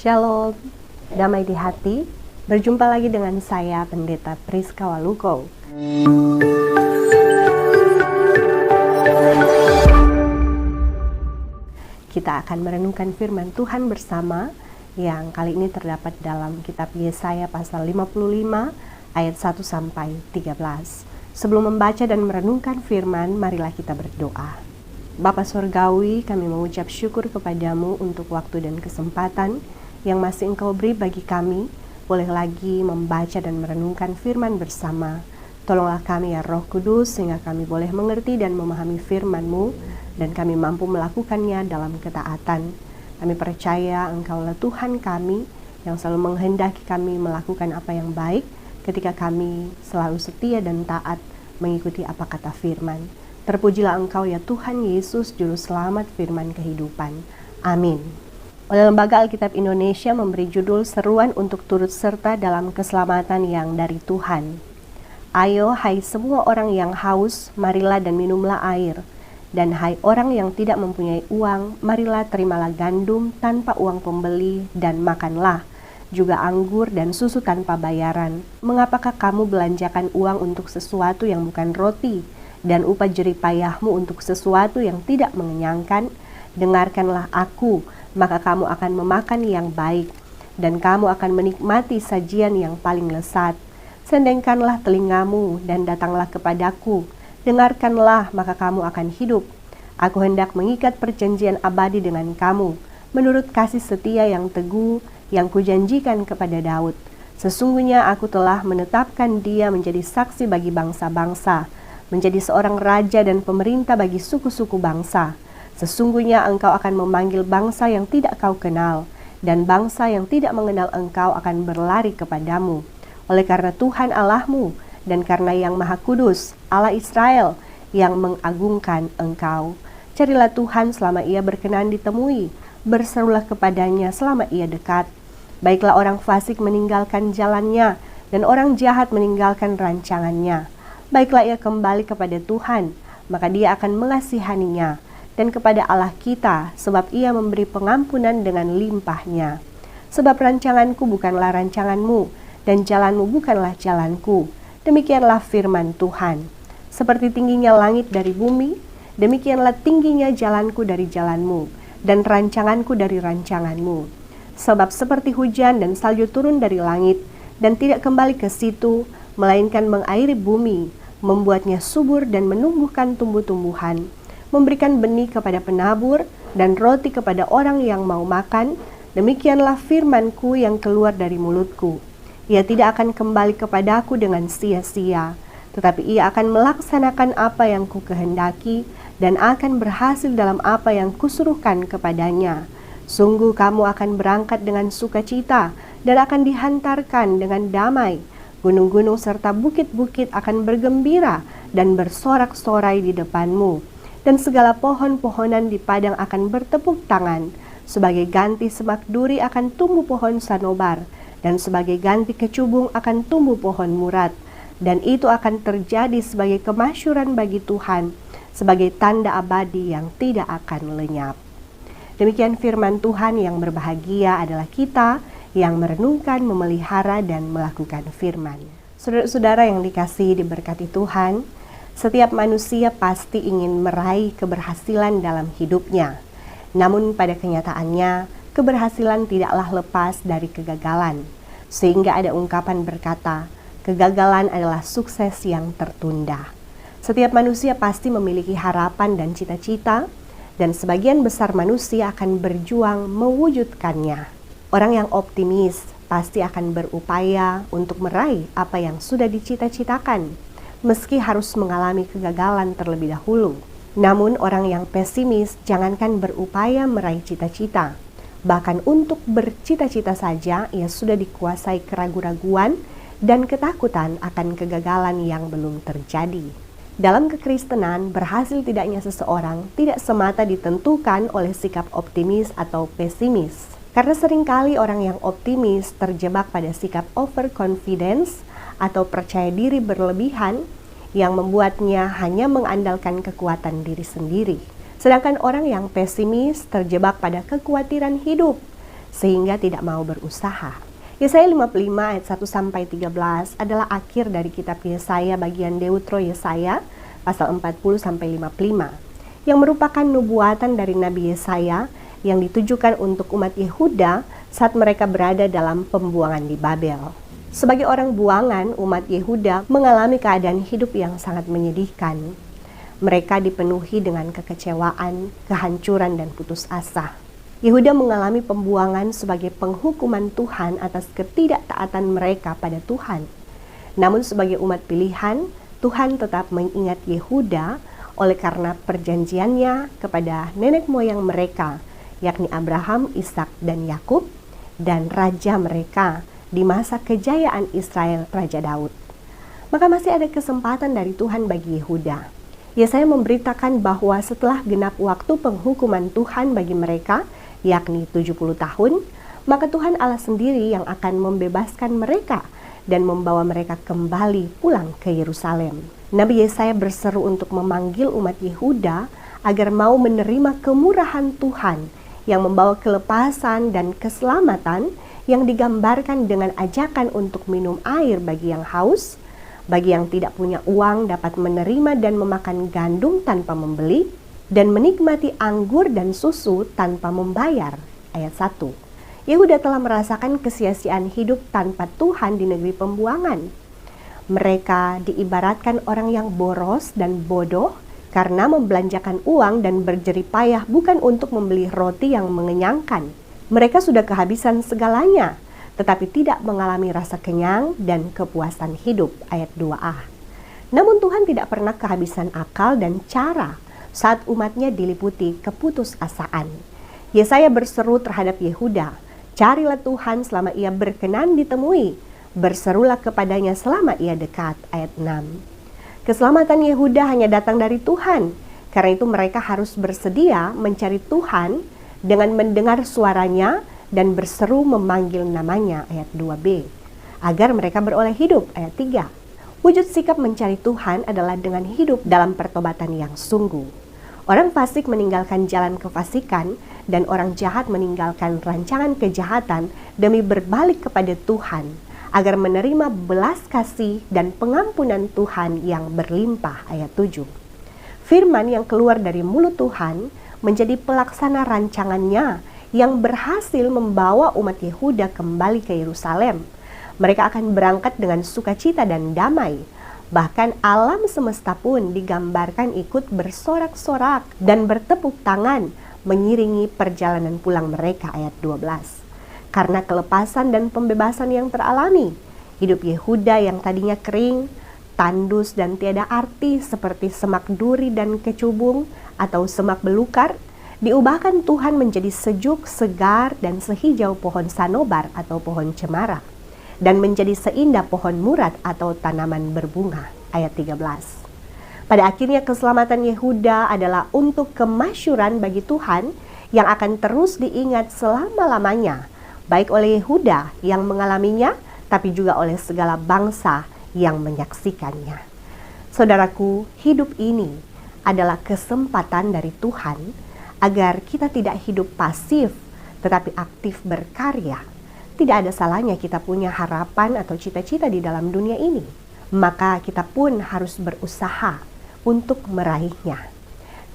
Shalom, damai di hati. Berjumpa lagi dengan saya, Pendeta Priska Waluko. Kita akan merenungkan firman Tuhan bersama yang kali ini terdapat dalam kitab Yesaya pasal 55 ayat 1 sampai 13. Sebelum membaca dan merenungkan firman, marilah kita berdoa. Bapa Surgawi, kami mengucap syukur kepadamu untuk waktu dan kesempatan yang masih Engkau beri bagi kami, boleh lagi membaca dan merenungkan firman bersama. Tolonglah kami ya Roh Kudus, sehingga kami boleh mengerti dan memahami firman-Mu, dan kami mampu melakukannya dalam ketaatan. Kami percaya Engkaulah Tuhan kami, yang selalu menghendaki kami melakukan apa yang baik, ketika kami selalu setia dan taat mengikuti apa kata firman. Terpujilah Engkau ya Tuhan Yesus, Juru Selamat firman kehidupan. Amin. Oleh Lembaga Alkitab Indonesia memberi judul Seruan untuk turut serta dalam keselamatan yang dari Tuhan. Ayo hai semua orang yang haus, marilah dan minumlah air. Dan hai orang yang tidak mempunyai uang, marilah terimalah gandum tanpa uang pembeli dan makanlah. Juga anggur dan susu tanpa bayaran. Mengapakah kamu belanjakan uang untuk sesuatu yang bukan roti, dan upah jerih payahmu untuk sesuatu yang tidak mengenyangkan? Dengarkanlah aku, maka kamu akan memakan yang baik, dan kamu akan menikmati sajian yang paling lezat. Sendengkanlah telingamu dan datanglah kepadaku. Dengarkanlah, maka kamu akan hidup. Aku hendak mengikat perjanjian abadi dengan kamu, menurut kasih setia yang teguh yang kujanjikan kepada Daud. Sesungguhnya aku telah menetapkan dia menjadi saksi bagi bangsa-bangsa, menjadi seorang raja dan pemerintah bagi suku-suku bangsa. Sesungguhnya engkau akan memanggil bangsa yang tidak kau kenal, dan bangsa yang tidak mengenal engkau akan berlari kepadamu. Oleh karena Tuhan Allahmu, dan karena Yang Maha Kudus, Allah Israel, yang mengagungkan engkau. Carilah Tuhan selama ia berkenan ditemui, berserulah kepadanya selama ia dekat. Baiklah orang fasik meninggalkan jalannya, dan orang jahat meninggalkan rancangannya. Baiklah ia kembali kepada Tuhan, maka dia akan mengasihaninya, dan kepada Allah kita, sebab ia memberi pengampunan dengan limpahnya. Sebab rancanganku bukanlah rancanganmu, dan jalanmu bukanlah jalanku. Demikianlah firman Tuhan. Seperti tingginya langit dari bumi, demikianlah tingginya jalanku dari jalanmu, dan rancanganku dari rancanganmu. Sebab seperti hujan dan salju turun dari langit, dan tidak kembali ke situ, melainkan mengairi bumi, membuatnya subur dan menumbuhkan tumbuh-tumbuhan, memberikan benih kepada penabur, dan roti kepada orang yang mau makan, demikianlah firmanku yang keluar dari mulutku. Ia tidak akan kembali kepadaku dengan sia-sia, tetapi ia akan melaksanakan apa yang kukehendaki, dan akan berhasil dalam apa yang kusuruhkan kepadanya. Sungguh kamu akan berangkat dengan sukacita, dan akan dihantarkan dengan damai. Gunung-gunung serta bukit-bukit akan bergembira dan bersorak-sorai di depanmu. Dan segala pohon-pohonan di padang akan bertepuk tangan. Sebagai ganti semak duri akan tumbuh pohon sanobar, dan sebagai ganti kecubung akan tumbuh pohon murad. Dan itu akan terjadi sebagai kemasyuran bagi Tuhan, sebagai tanda abadi yang tidak akan lenyap. Demikian firman Tuhan. Yang berbahagia adalah kita yang merenungkan, memelihara, dan melakukan firman. Saudara-saudara yang dikasihi diberkati Tuhan, setiap manusia pasti ingin meraih keberhasilan dalam hidupnya. Namun pada kenyataannya, keberhasilan tidaklah lepas dari kegagalan. Sehingga ada ungkapan berkata, kegagalan adalah sukses yang tertunda. Setiap manusia pasti memiliki harapan dan cita-cita, dan sebagian besar manusia akan berjuang mewujudkannya. Orang yang optimis pasti akan berupaya untuk meraih apa yang sudah dicita-citakan, meski harus mengalami kegagalan terlebih dahulu. Namun orang yang pesimis jangankan berupaya meraih cita-cita, bahkan untuk bercita-cita saja ia sudah dikuasai keraguan-raguan dan ketakutan akan kegagalan yang belum terjadi. Dalam kekristenan, berhasil tidaknya seseorang tidak semata ditentukan oleh sikap optimis atau pesimis. Karena seringkali orang yang optimis terjebak pada sikap overconfidence atau percaya diri berlebihan yang membuatnya hanya mengandalkan kekuatan diri sendiri. Sedangkan orang yang pesimis terjebak pada kekhawatiran hidup sehingga tidak mau berusaha. Yesaya 55 ayat 1-13 adalah akhir dari kitab Yesaya bagian Deutro Yesaya pasal 40-55 yang merupakan nubuatan dari Nabi Yesaya yang ditujukan untuk umat Yehuda saat mereka berada dalam pembuangan di Babel. Sebagai orang buangan, umat Yehuda mengalami keadaan hidup yang sangat menyedihkan. Mereka dipenuhi dengan kekecewaan, kehancuran, dan putus asa. Yehuda mengalami pembuangan sebagai penghukuman Tuhan atas ketidaktaatan mereka pada Tuhan. Namun sebagai umat pilihan, Tuhan tetap mengingat Yehuda oleh karena perjanjiannya kepada nenek moyang mereka, yakni Abraham, Ishak, dan Yakub, dan raja mereka di masa kejayaan Israel, Raja Daud. Maka masih ada kesempatan dari Tuhan bagi Yehuda. Yesaya memberitakan bahwa setelah genap waktu penghukuman Tuhan bagi mereka, yakni 70 tahun, maka Tuhan Allah sendiri yang akan membebaskan mereka dan membawa mereka kembali pulang ke Yerusalem. Nabi Yesaya berseru untuk memanggil umat Yehuda agar mau menerima kemurahan Tuhan yang membawa kelepasan dan keselamatan yang digambarkan dengan ajakan untuk minum air bagi yang haus, bagi yang tidak punya uang dapat menerima dan memakan gandum tanpa membeli, dan menikmati anggur dan susu tanpa membayar. Ayat 1. Yehuda telah merasakan kesia-siaan hidup tanpa Tuhan di negeri pembuangan. Mereka diibaratkan orang yang boros dan bodoh karena membelanjakan uang dan berjerih payah bukan untuk membeli roti yang mengenyangkan. Mereka sudah kehabisan segalanya, tetapi tidak mengalami rasa kenyang dan kepuasan hidup. Ayat 2a. Namun Tuhan tidak pernah kehabisan akal dan cara saat umatnya diliputi keputusasaan. Yesaya berseru terhadap Yehuda, "Carilah Tuhan selama ia berkenan ditemui, berserulah kepadanya selama ia dekat." Ayat 6. Keselamatan Yehuda hanya datang dari Tuhan, karena itu mereka harus bersedia mencari Tuhan dengan mendengar suaranya dan berseru memanggil namanya. Ayat 2b. Agar mereka beroleh hidup. Ayat 3. Wujud sikap mencari Tuhan adalah dengan hidup dalam pertobatan yang sungguh. Orang fasik meninggalkan jalan kefasikan dan orang jahat meninggalkan rancangan kejahatan demi berbalik kepada Tuhan agar menerima belas kasih dan pengampunan Tuhan yang berlimpah. Ayat 7. Firman yang keluar dari mulut Tuhan menjadi pelaksana rancangannya yang berhasil membawa umat Yehuda kembali ke Yerusalem. Mereka akan berangkat dengan sukacita dan damai. Bahkan alam semesta pun digambarkan ikut bersorak-sorak dan bertepuk tangan mengiringi perjalanan pulang mereka. Ayat 12. Karena kelepasan dan pembebasan yang teralami, hidup Yehuda yang tadinya kering, tandus dan tiada arti seperti semak duri dan kecubung atau semak belukar, diubahkan Tuhan menjadi sejuk, segar, dan sehijau pohon sanobar atau pohon cemara, dan menjadi seindah pohon murad atau tanaman berbunga. Ayat 13. Pada akhirnya keselamatan Yehuda adalah untuk kemasyuran bagi Tuhan yang akan terus diingat selama-lamanya, baik oleh Yehuda yang mengalaminya, tapi juga oleh segala bangsa yang menyaksikannya. Saudaraku, hidup ini adalah kesempatan dari Tuhan agar kita tidak hidup pasif, tetapi aktif berkarya. Tidak ada salahnya kita punya harapan atau cita-cita di dalam dunia ini. Maka kita pun harus berusaha untuk meraihnya.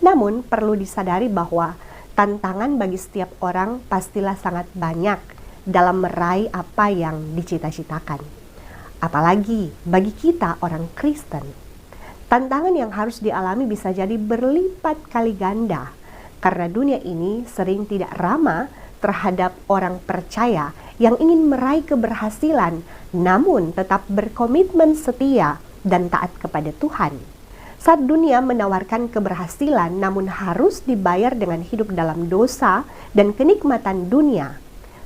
Namun perlu disadari bahwa tantangan bagi setiap orang pastilah sangat banyak dalam meraih apa yang dicita-citakan. Apalagi bagi kita orang Kristen. Tantangan yang harus dialami bisa jadi berlipat kali ganda karena dunia ini sering tidak ramah terhadap orang percaya yang ingin meraih keberhasilan namun tetap berkomitmen setia dan taat kepada Tuhan. Saat dunia menawarkan keberhasilan namun harus dibayar dengan hidup dalam dosa dan kenikmatan dunia,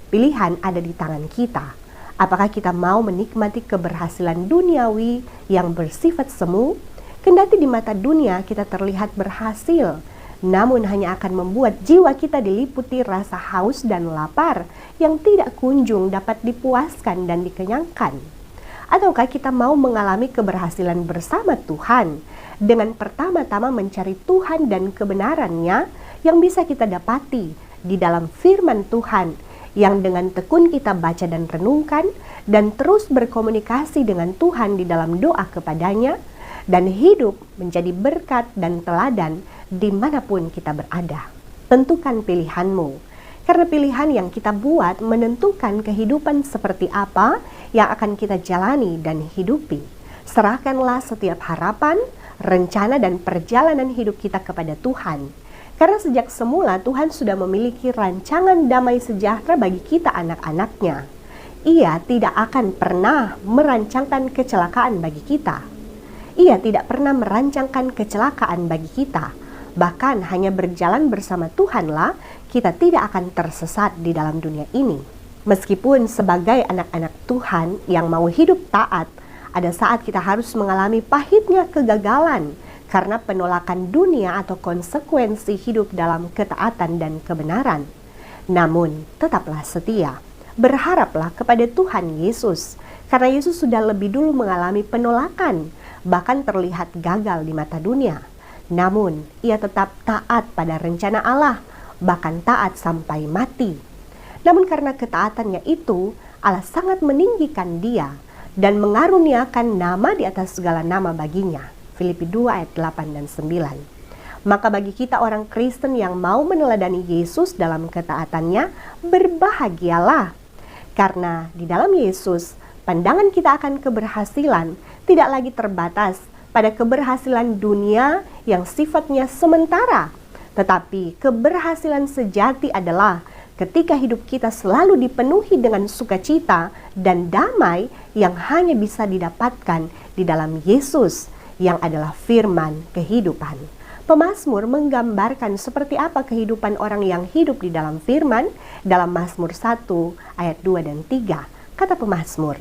pilihan ada di tangan kita. Apakah kita mau menikmati keberhasilan duniawi yang bersifat semu? Kendati di mata dunia kita terlihat berhasil, namun hanya akan membuat jiwa kita diliputi rasa haus dan lapar yang tidak kunjung dapat dipuaskan dan dikenyangkan. Ataukah kita mau mengalami keberhasilan bersama Tuhan dengan pertama-tama mencari Tuhan dan kebenarannya yang bisa kita dapati di dalam firman Tuhan yang dengan tekun kita baca dan renungkan, dan terus berkomunikasi dengan Tuhan di dalam doa kepadanya, dan hidup menjadi berkat dan teladan dimanapun kita berada. Tentukan pilihanmu, karena pilihan yang kita buat menentukan kehidupan seperti apa yang akan kita jalani dan hidupi. Serahkanlah setiap harapan, rencana, dan perjalanan hidup kita kepada Tuhan. Karena sejak semula Tuhan sudah memiliki rancangan damai sejahtera bagi kita anak-anaknya. Ia tidak akan pernah merancangkan kecelakaan bagi kita. Ia tidak pernah merancangkan kecelakaan bagi kita. Bahkan hanya berjalan bersama Tuhanlah kita tidak akan tersesat di dalam dunia ini. Meskipun sebagai anak-anak Tuhan yang mau hidup taat, ada saat kita harus mengalami pahitnya kegagalan karena penolakan dunia atau konsekuensi hidup dalam ketaatan dan kebenaran. Namun, tetaplah setia. Berharaplah kepada Tuhan Yesus, karena Yesus sudah lebih dulu mengalami penolakan, bahkan terlihat gagal di mata dunia. Namun, ia tetap taat pada rencana Allah, bahkan taat sampai mati. Namun karena ketaatannya itu, Allah sangat meninggikan dia dan mengaruniakan nama di atas segala nama baginya. Filipi 2 ayat 8 dan 9. Maka bagi kita orang Kristen yang mau meneladani Yesus dalam ketaatannya, berbahagialah. Karena di dalam Yesus, pandangan kita akan keberhasilan tidak lagi terbatas pada keberhasilan dunia yang sifatnya sementara. Tetapi keberhasilan sejati adalah ketika hidup kita selalu dipenuhi dengan sukacita dan damai yang hanya bisa didapatkan di dalam Yesus, yang adalah firman kehidupan. Pemazmur menggambarkan seperti apa kehidupan orang yang hidup di dalam firman dalam Mazmur 1 ayat 2 dan 3. Kata pemazmur,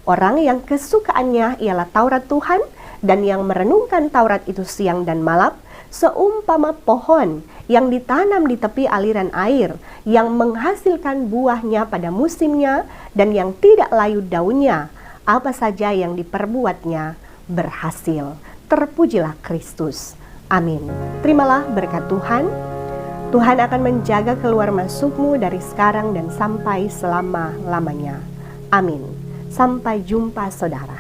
orang yang kesukaannya ialah Taurat Tuhan dan yang merenungkan Taurat itu siang dan malam, seumpama pohon yang ditanam di tepi aliran air, yang menghasilkan buahnya pada musimnya dan yang tidak layu daunnya, apa saja yang diperbuatnya berhasil. Terpujilah Kristus. Amin. Terimalah berkat Tuhan. Tuhan akan menjaga keluar masukmu dari sekarang dan sampai selama-lamanya. Amin. Sampai jumpa saudara.